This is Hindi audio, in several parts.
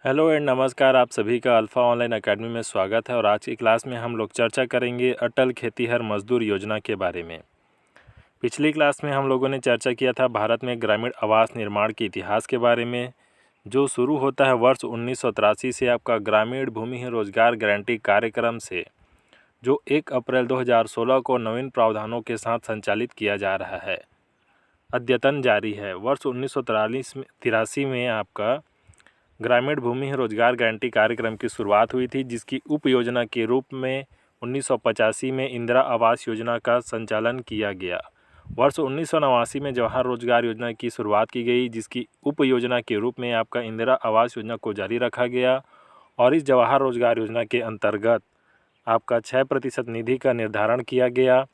हेलो एंड नमस्कार। आप सभी का अल्फ़ा ऑनलाइन अकेडमी में स्वागत है और आज की क्लास में हम लोग चर्चा करेंगे अटल खेतिहर मजदूर योजना के बारे में। पिछली क्लास में हम लोगों ने चर्चा किया था भारत में ग्रामीण आवास निर्माण के इतिहास के बारे में, जो शुरू होता है वर्ष 1983 से आपका ग्रामीण भूमिहीन रोजगार गारंटी कार्यक्रम से, जो 1 अप्रैल 2016 को नवीन प्रावधानों के साथ संचालित किया जा रहा है। अद्यतन जारी है। वर्ष 1983 में आपका ग्रामीण भूमि रोजगार गारंटी कार्यक्रम की शुरुआत हुई थी, जिसकी उप योजना के रूप में 1985 में इंदिरा आवास योजना का संचालन किया गया। वर्ष 1989 में जवाहर रोजगार योजना की शुरुआत की गई, जिसकी उप योजना के रूप में आपका इंदिरा आवास योजना को जारी रखा गया और इस जवाहर रोजगार योजना के अंतर्गत आपका 6% निधि का निर्धारण किया गया।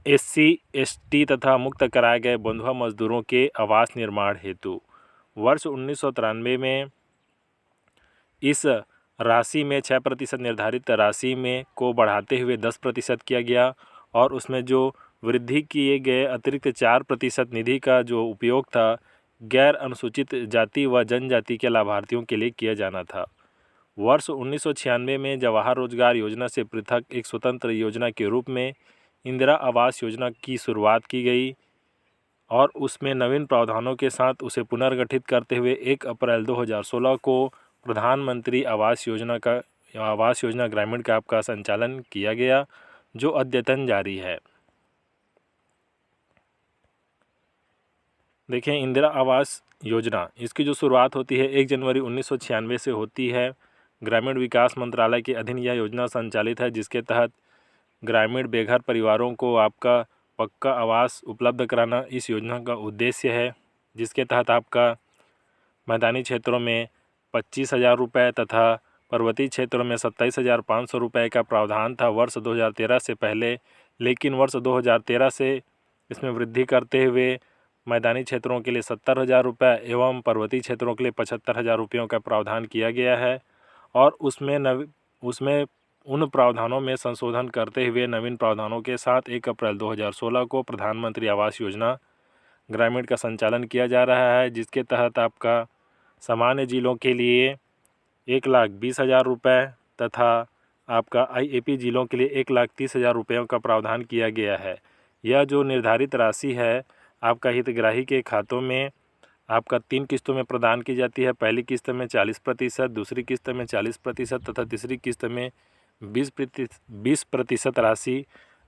SC, ST तथा मुक्त कराए गए बंधुआ मजदूरों के आवास निर्माण हेतु वर्ष 1993 में इस राशि में 6% निर्धारित राशि में को बढ़ाते हुए 10% किया गया और उसमें जो वृद्धि किए गए अतिरिक्त 4% निधि का जो उपयोग था गैर अनुसूचित जाति व जनजाति के लाभार्थियों के लिए किया जाना था। वर्ष 1996 में जवाहर रोजगार योजना से पृथक एक स्वतंत्र योजना के रूप में इंदिरा आवास योजना की शुरुआत की गई और उसमें नवीन प्रावधानों के साथ उसे पुनर्गठित करते हुए 1 अप्रैल 2016 को प्रधानमंत्री आवास योजना ग्रामीण का आपका संचालन किया गया, जो अद्यतन जारी है। देखें, इंदिरा आवास योजना इसकी जो शुरुआत होती है 1 जनवरी 1996 से होती है। ग्रामीण विकास मंत्रालय के अधीन यह योजना संचालित है, जिसके तहत ग्रामीण बेघर परिवारों को आपका पक्का आवास उपलब्ध कराना इस योजना का उद्देश्य है, जिसके तहत आपका मैदानी क्षेत्रों में 25,000 रुपये तथा पर्वतीय क्षेत्रों में 27,500 रुपये का प्रावधान था वर्ष 2013 से पहले, लेकिन वर्ष 2013 से इसमें वृद्धि करते हुए मैदानी क्षेत्रों के लिए 70,000 रुपये एवं पर्वतीय क्षेत्रों के लिए 75,000 रुपयों का प्रावधान किया गया है और उसमें उन प्रावधानों में संशोधन करते हुए नवीन प्रावधानों के साथ 1 अप्रैल 2016 को प्रधानमंत्री आवास योजना ग्रामीण का संचालन किया जा रहा है, जिसके तहत आपका सामान्य जिलों के लिए 1,20,000 रुपये तथा आपका IAP जिलों के लिए 1,30,000 रुपयों का प्रावधान किया गया है। यह जो निर्धारित राशि है आपका हितग्राही के खातों में आपका 3 किस्तों में प्रदान की जाती है। पहली किस्त में 40%, दूसरी किस्त में 40% तथा तीसरी किस्त में 20% राशि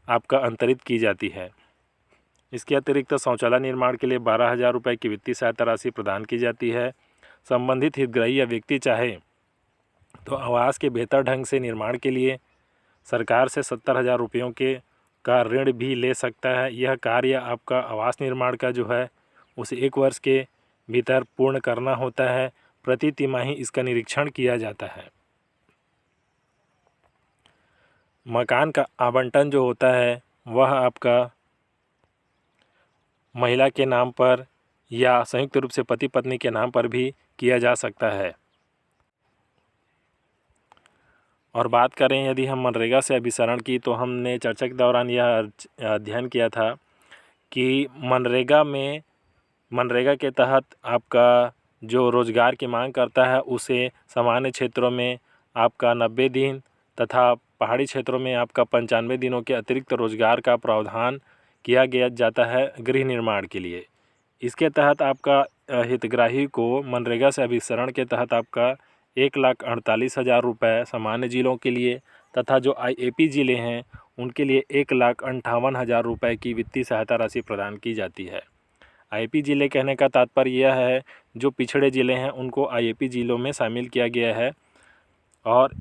आपका अंतरित की जाती है। इसके अतिरिक्त शौचालय निर्माण के लिए 12,000 रुपये की वित्तीय सहायता राशि प्रदान की जाती है। संबंधित हितग्राही या व्यक्ति चाहे तो आवास के बेहतर ढंग से निर्माण के लिए सरकार से 70,000 रुपयों के का ऋण भी ले सकता है। यह कार्य आपका आवास निर्माण का जो है उसे 1 वर्ष के भीतर पूर्ण करना होता है। प्रति तिमाही इसका निरीक्षण किया जाता है। मकान का आवंटन जो होता है वह आपका महिला के नाम पर या संयुक्त रूप से पति पत्नी के नाम पर भी किया जा सकता है। और बात करें यदि हम मनरेगा से अभिसरण की, तो हमने चर्चा के दौरान यह अध्ययन किया था कि मनरेगा के तहत आपका जो रोज़गार की मांग करता है उसे सामान्य क्षेत्रों में आपका 90 दिन तथा पहाड़ी क्षेत्रों में आपका 95 दिनों के अतिरिक्त रोज़गार का प्रावधान किया गया जाता है गृह निर्माण के लिए। इसके तहत आपका हितग्राही को मनरेगा से अभिसरण के तहत आपका 1,48,000 रुपये सामान्य जिलों के लिए तथा जो IAP ज़िले हैं उनके लिए 1,58,000 रुपये की वित्तीय सहायता राशि प्रदान की जाती है। IAP ज़िले कहने का तात्पर्य यह है जो पिछड़े ज़िले हैं उनको IAP ज़िलों में शामिल किया गया है और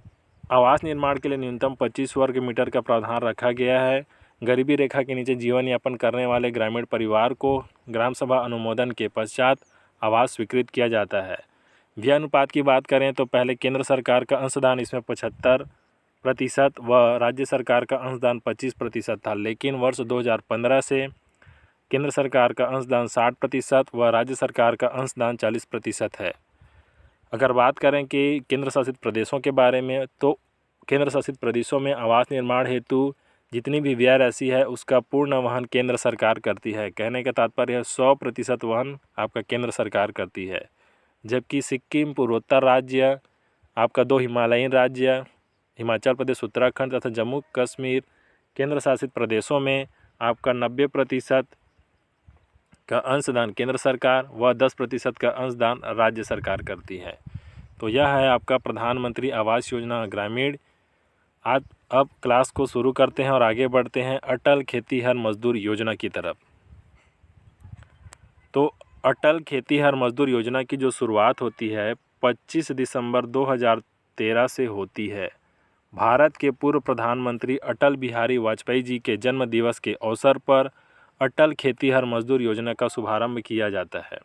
आवास निर्माण के लिए न्यूनतम 25 वर्ग मीटर का प्रावधान रखा गया है। गरीबी रेखा के नीचे जीवन यापन करने वाले ग्रामीण परिवार को ग्राम सभा अनुमोदन के पश्चात आवास स्वीकृत किया जाता है। व्यय अनुपात की बात करें तो पहले केंद्र सरकार का अंशदान इसमें 75% व राज्य सरकार का अंशदान 25% था, लेकिन वर्ष 2015 से केंद्र सरकार का अंशदान 60% व राज्य सरकार का अंशदान 40% है। अगर बात करें कि केंद्र शासित प्रदेशों के बारे में, तो केंद्र शासित प्रदेशों में आवास निर्माण हेतु जितनी भी व्यय राशि है उसका पूर्ण वहन केंद्र सरकार करती है। कहने का तात्पर्य है 100% वहन आपका केंद्र सरकार करती है। जबकि सिक्किम, पूर्वोत्तर राज्य, आपका 2 हिमालयी राज्य हिमाचल प्रदेश, उत्तराखंड तथा जम्मू कश्मीर केंद्र शासित प्रदेशों में आपका 90% का अंशदान केंद्र सरकार व 10% का अंशदान राज्य सरकार करती है। तो यह है आपका प्रधानमंत्री आवास योजना ग्रामीण। आज अब क्लास को शुरू करते हैं और आगे बढ़ते हैं अटल खेतीहर मजदूर योजना की तरफ। तो अटल खेतीहर मजदूर योजना की जो शुरुआत होती है 25 दिसंबर 2013 से होती है। भारत के पूर्व प्रधानमंत्री अटल बिहारी वाजपेयी जी के जन्म दिवस के अवसर पर अटल खेतीहर मजदूर योजना का शुभारंभ किया जाता है।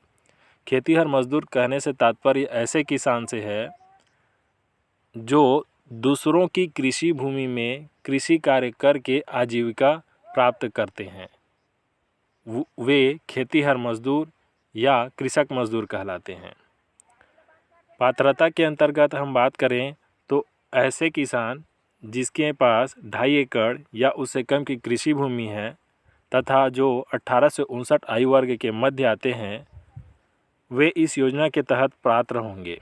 खेतीहर मजदूर कहने से तात्पर्य ऐसे किसान से है जो दूसरों की कृषि भूमि में कृषि कार्य करके आजीविका प्राप्त करते हैं। वे खेतीहर मजदूर या कृषक मजदूर कहलाते हैं। पात्रता के अंतर्गत हम बात करें तो ऐसे किसान जिसके पास 2.5 एकड़ या उससे कम की कृषि भूमि है तथा जो 18 से 59 आयु वर्ग के मध्य आते हैं वे इस योजना के तहत पात्र होंगे।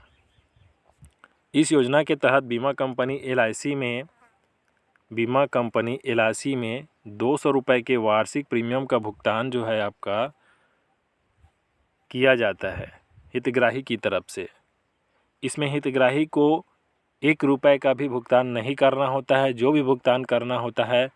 इस योजना के तहत बीमा कंपनी एल आई सी में 200 रुपये के वार्षिक प्रीमियम का भुगतान जो है आपका किया जाता है हितग्राही की तरफ से। इसमें हितग्राही को 1 रुपये का भी भुगतान नहीं करना होता है। जो भी भुगतान करना होता है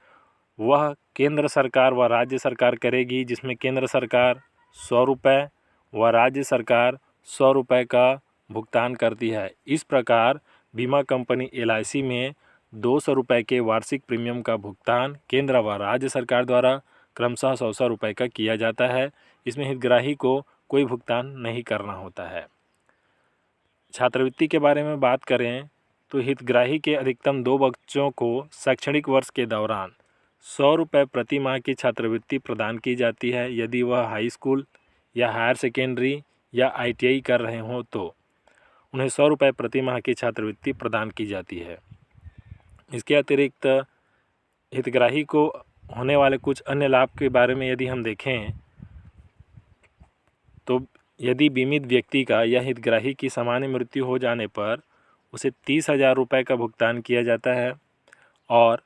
वह केंद्र सरकार व राज्य सरकार करेगी, जिसमें केंद्र सरकार 100 रुपये व राज्य सरकार 100 रुपये का भुगतान करती है। इस प्रकार बीमा कंपनी LIC में 200 रुपये के वार्षिक प्रीमियम का भुगतान केंद्र व राज्य सरकार द्वारा क्रमशः 100 रुपये का किया जाता है। इसमें हितग्राही को कोई भुगतान नहीं करना होता है। छात्रवृत्ति के बारे में बात करें तो हितग्राही के अधिकतम 2 बच्चों को शैक्षणिक वर्ष के दौरान 100 रुपये प्रति माह की छात्रवृत्ति प्रदान की जाती है। यदि वह हाई स्कूल या हायर सेकेंडरी या ITI कर रहे हों तो उन्हें 100 रुपये प्रति माह की छात्रवृत्ति प्रदान की जाती है। इसके अतिरिक्त हितग्राही को होने वाले कुछ अन्य लाभ के बारे में यदि हम देखें तो यदि बीमित व्यक्ति का या हितग्राही की सामान्य मृत्यु हो जाने पर उसे 30,000 रुपये का भुगतान किया जाता है और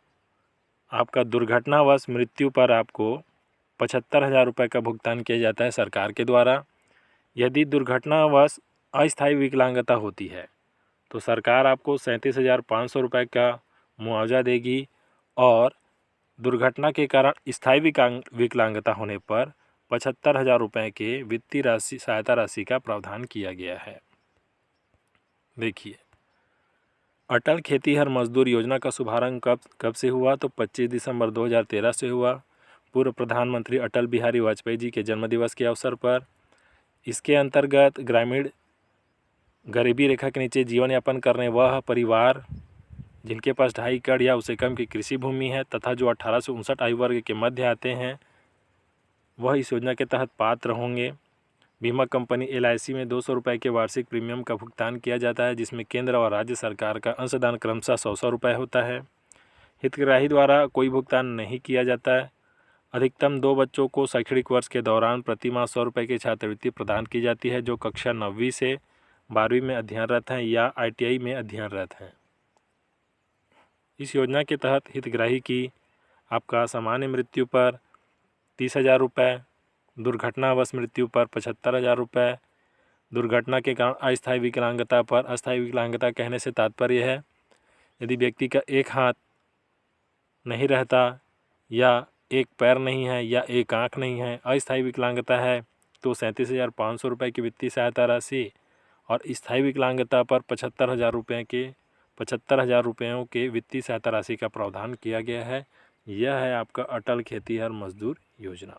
आपका दुर्घटनावश मृत्यु पर आपको 75,000 रुपये का भुगतान किया जाता है सरकार के द्वारा। यदि दुर्घटनावश अस्थायी विकलांगता होती है तो सरकार आपको 37,500 रुपये का मुआवजा देगी और दुर्घटना के कारण स्थायी विकलांगता होने पर 75,000 रुपये के वित्तीय सहायता राशि का प्रावधान किया गया है। देखिए अटल खेतीहर मजदूर योजना का शुभारंभ कब से हुआ तो 25 दिसंबर 2013 से हुआ पूर्व प्रधानमंत्री अटल बिहारी वाजपेयी जी के जन्मदिवस के अवसर पर। इसके अंतर्गत ग्रामीण गरीबी रेखा के नीचे जीवन यापन करने वह परिवार जिनके पास 2.5 एकड़ या उससे कम की कृषि भूमि है तथा जो 18 से 59 आयु वर्ग के मध्य आते हैं वह इस योजना के तहत पात्र होंगे। बीमा कंपनी LIC में 200 रुपये के वार्षिक प्रीमियम का भुगतान किया जाता है, जिसमें केंद्र और राज्य सरकार का अंशदान क्रमशः 100 रुपये होता है। हितग्राही द्वारा कोई भुगतान नहीं किया जाता है। अधिकतम 2 बच्चों को शैक्षणिक वर्ष के दौरान प्रति माह 100 रुपये की छात्रवृत्ति प्रदान की जाती है जो कक्षा 9वीं से 12वीं में अध्ययनरत हैं या ITI में अध्ययनरत हैं। इस योजना के तहत हितग्राही की आपका सामान्य मृत्यु पर 30,000 रुपये, दुर्घटनावश मृत्यु पर 75,000 रुपये, दुर्घटना के कारण अस्थायी विकलांगता पर, अस्थायी विकलांगता कहने से तात्पर्य है यदि व्यक्ति का एक हाथ नहीं रहता या एक पैर नहीं है या एक आँख नहीं है, अस्थायी विकलांगता है तो 37,500 रुपये की वित्तीय सहायता राशि और स्थायी विकलांगता पर 75,000 रुपयों के वित्तीय सहायता राशि का प्रावधान किया गया है। यह है आपका अटल खेतीहर मजदूर योजना।